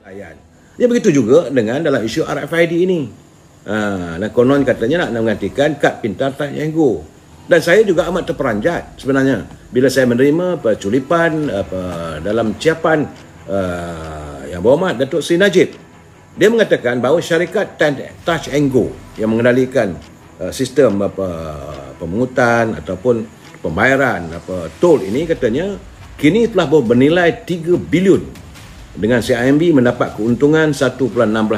Ayan. Ya begitu juga dengan dalam isu RFID ini. Dan konon katanya nak menggantikan kad pintar Touch and Go. Dan saya juga amat terperanjat sebenarnya bila saya menerima perculipan dalam ciapan Yang Berhormat Datuk Seri Najib. Dia mengatakan bahawa syarikat Touch and Go yang mengendalikan sistem pemungutan ataupun pembayaran tol ini katanya kini telah bernilai 3 bilion dengan CIMB mendapat keuntungan 1.16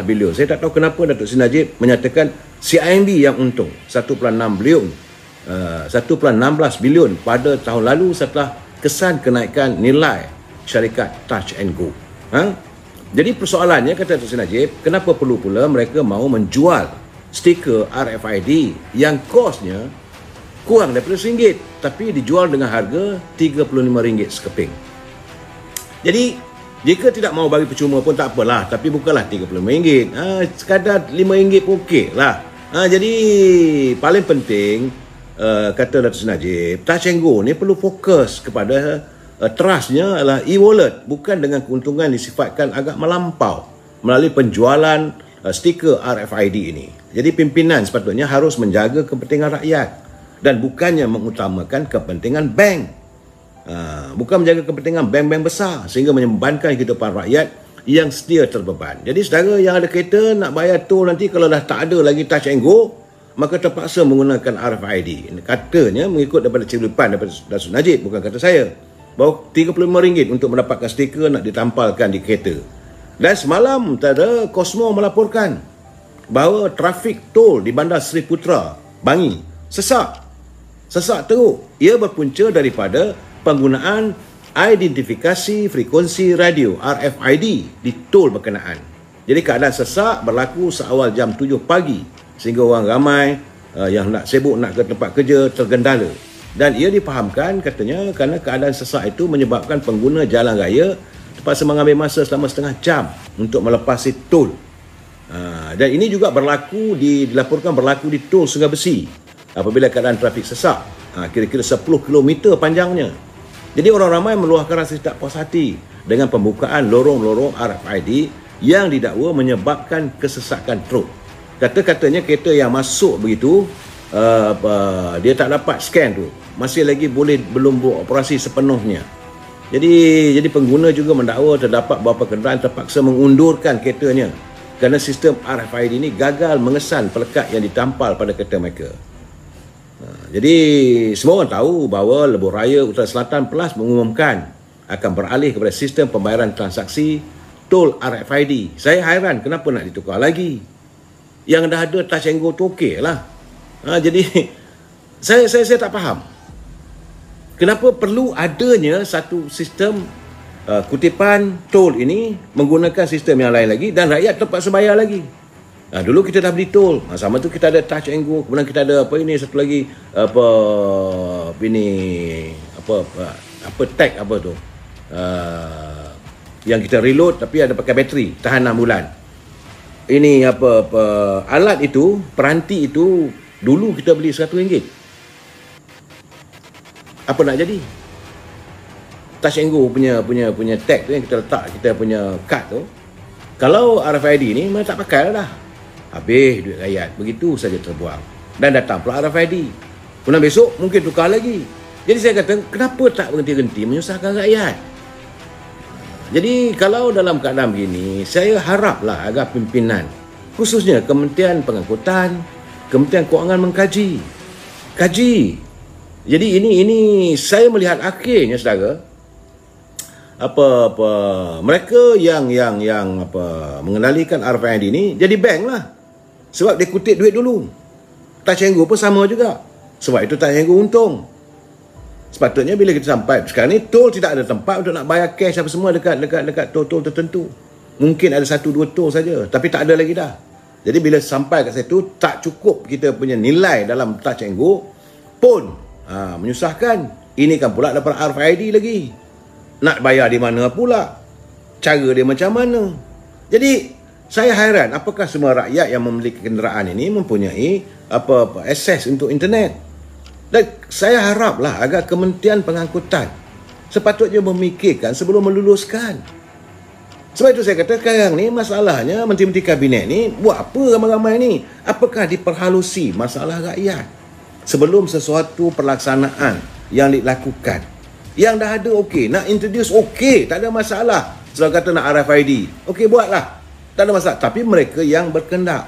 bilion. Saya tak tahu kenapa Datuk Seri Najib menyatakan CIMB yang untung 1.16 bilion pada tahun lalu setelah kesan kenaikan nilai syarikat Touch and Go. Jadi persoalannya kata Datuk Seri Najib, kenapa perlu pula mereka mahu menjual stiker RFID yang kosnya kurang daripada RM1 tapi dijual dengan harga RM35 sekeping. Jadi jika tidak mahu bagi percuma pun tak apalah, tapi bukanlah RM35. Sekadar RM5 pun okey lah. Jadi paling penting kata Datuk Seri Najib, Touch and Go ni perlu fokus kepada trustnya adalah e-wallet, bukan dengan keuntungan disifatkan agak melampau melalui penjualan stiker RFID ini. Jadi pimpinan sepatutnya harus menjaga kepentingan rakyat dan bukannya mengutamakan kepentingan bank. Bukan menjaga kepentingan bank-bank besar sehingga menyebabkan kehidupan rakyat yang sedia terbeban. Jadi saudara yang ada kereta nak bayar tol nanti kalau dah tak ada lagi Touch and Go, maka terpaksa menggunakan RFID. Katanya mengikut daripada celupan daripada Datuk Najib, bukan kata saya, bahawa RM35 untuk mendapatkan stiker nak ditampalkan di kereta. Dan semalam tadi Cosmo melaporkan bahawa trafik tol di Bandar Seri Putra, Bangi, sesak teruk. Ia berpunca daripada penggunaan identifikasi frekuensi radio RFID di tol berkenaan. Jadi keadaan sesak berlaku seawal jam 7 pagi sehingga orang ramai yang nak sibuk nak ke tempat kerja tergendala. Dan ia difahamkan katanya kerana keadaan sesak itu menyebabkan pengguna jalan raya terpaksa mengambil masa selama setengah jam untuk melepasi tol. Dan ini juga dilaporkan berlaku di tol Sungai Besi apabila keadaan trafik sesak, kira-kira 10 km panjangnya. Jadi orang ramai meluahkan rasa tak puas hati dengan pembukaan lorong-lorong RFID yang didakwa menyebabkan kesesakan truk. Kata-katanya kereta yang masuk begitu, dia tak dapat scan tu, masih lagi belum beroperasi sepenuhnya. Jadi pengguna juga mendakwa terdapat beberapa kenderaan terpaksa mengundurkan keretanya kerana sistem RFID ini gagal mengesan pelekat yang ditampal pada kereta mereka. Jadi semua orang tahu bahawa Lebuh Raya Utara Selatan Pelas mengumumkan akan beralih kepada sistem pembayaran transaksi tol RFID. Saya hairan kenapa nak ditukar lagi. Yang dah ada Touch and Go tu okey lah. Jadi saya tak faham kenapa perlu adanya satu sistem kutipan tol ini menggunakan sistem yang lain lagi dan rakyat terpaksa bayar lagi. Dulu kita dah beli tol, sama tu kita ada Touch and Go, kemudian kita ada satu lagi tag yang kita reload tapi ada pakai bateri tahan 6 bulan. Ini alat itu, peranti itu dulu kita beli RM100. Apa nak jadi? Touch and Go punya tag tu yang kita letak kita punya kad tu, kalau RFID ni memang tak pakai dah. Habis duit rakyat, begitu saja terbuang. Dan datang pula RFID. Kemudian besok mungkin tukar lagi. Jadi saya kata, kenapa tak berhenti-henti menyusahkan rakyat? Jadi kalau dalam keadaan begini, saya haraplah agar pimpinan, khususnya Kementerian Pengangkutan, Kementerian Kewangan mengkaji. Jadi ini saya melihat akhirnya saudara, mereka yang mengendalikan RFID ini jadi bank lah. Sebab dia kutip duit dulu. Touch and Go pun sama juga. Sebab itu Touch and Go untung. Sepatutnya bila kita sampai sekarang ni, tol tidak ada tempat untuk nak bayar cash apa semua dekat tol-tol tertentu. Mungkin ada 1-2 tol saja, tapi tak ada lagi dah. Jadi bila sampai kat situ, tak cukup kita punya nilai dalam Touch and Go pun menyusahkan. Ini kan pula dapat RFID lagi. Nak bayar di mana pula? Cara dia macam mana? Jadi saya hairan apakah semua rakyat yang memiliki kenderaan ini mempunyai akses untuk internet. Dan saya haraplah agar Kementerian Pengangkutan sepatutnya memikirkan sebelum meluluskan. Sebab itu saya kata sekarang ni masalahnya menteri-menteri kabinet ni buat apa ramai-ramai ni? Apakah diperhalusi masalah rakyat sebelum sesuatu pelaksanaan yang dilakukan? Yang dah ada okey, nak introduce okey, tak ada masalah. Kalau kata nak RFID, okey buatlah. Tak ada masalah. Tapi mereka yang berkendak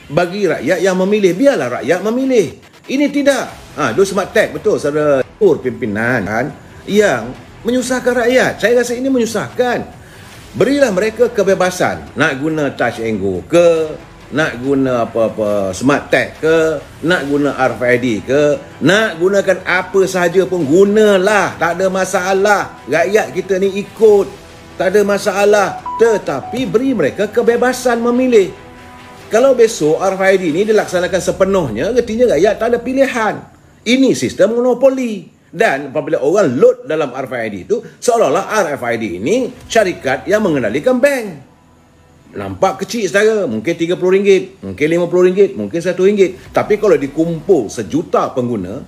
bagi rakyat yang memilih, biarlah rakyat memilih. Ini tidak. Dua smart tag betul saudara pimpinan kan, yang menyusahkan rakyat. Saya rasa ini menyusahkan. Berilah mereka kebebasan nak guna touch and go ke, nak guna apa-apa smart tag ke, nak guna RFID ke, nak gunakan apa sahaja pun gunalah, tak ada masalah. Rakyat kita ni ikut, tak ada masalah. Tetapi beri mereka kebebasan memilih. Kalau besok RFID ni dilaksanakan sepenuhnya, artinya rakyat tak ada pilihan. Ini sistem monopoli. Dan apabila orang load dalam RFID itu, seolah-olah RFID ini syarikat yang mengendalikan bank. Nampak kecil saudara, mungkin RM30, mungkin RM50, mungkin RM1. Tapi kalau dikumpul sejuta pengguna,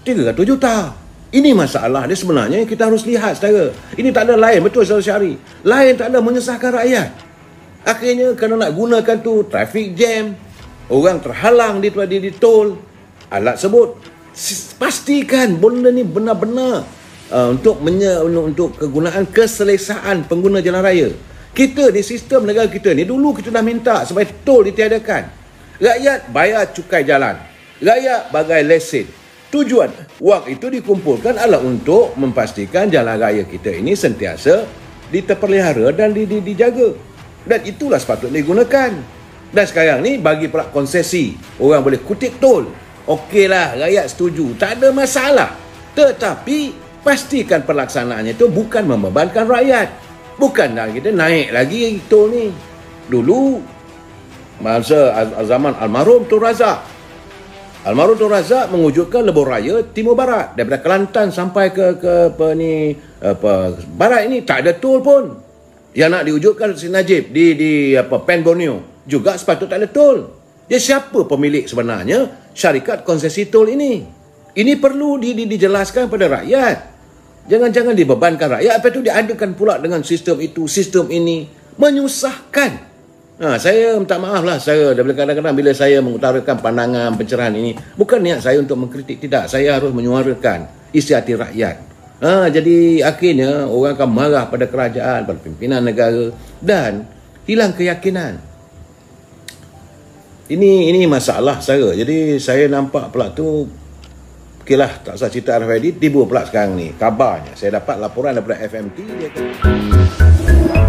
300 juta. Ini masalah dia sebenarnya yang kita harus lihat saudara. Ini tak ada lain, betul saudara Syahri. Lain tak ada menyusahkan rakyat. Akhirnya kalau nak gunakan tu traffic jam, orang terhalang di tol, alat sebut. Pastikan benda ni benar-benar untuk kegunaan keselesaan pengguna jalan raya. Kita di sistem negara kita ni dulu kita dah minta supaya tol ditiadakan. Rakyat bayar cukai jalan, rakyat bagai lesen. Tujuan wang itu dikumpulkan adalah untuk memastikan jalan raya kita ini sentiasa diterpelihara dan dijaga. Dan itulah sepatutnya digunakan. Dan sekarang ni bagi pula konsesi, orang boleh kutip tol. Okeylah, rakyat setuju, tak ada masalah. Tetapi pastikan pelaksanaannya itu bukan membebankan rakyat. Bukan kita naik lagi tol ni. Dulu masa zaman almarhum Tun Razak. Almarhum Tun Razak mewujudkan lebuh raya Timur Barat daripada Kelantan sampai ke barat ini tak ada tol pun. Yang nak diwujudkan Sri Najib di Pen Borneo juga sepatutnya tak ada tol. Dia siapa pemilik sebenarnya syarikat konsesi tol ini? Ini perlu dijelaskan pada rakyat. Jangan-jangan dibebankan rakyat, apa itu diadakan pula dengan sistem itu, sistem ini. Menyusahkan. Saya minta maaf lah, saya kadang-kadang bila saya mengutarakan pandangan pencerahan ini, bukan niat saya untuk mengkritik, tidak. Saya harus menyuarakan isi hati rakyat. Jadi akhirnya orang akan marah pada kerajaan, pada pimpinan negara dan hilang keyakinan. Ini masalah saya. Jadi saya nampak pula tu, okeylah, tak usah cerita RFID, tiba pula sekarang ni kabarnya. Saya dapat laporan daripada FMT dia kata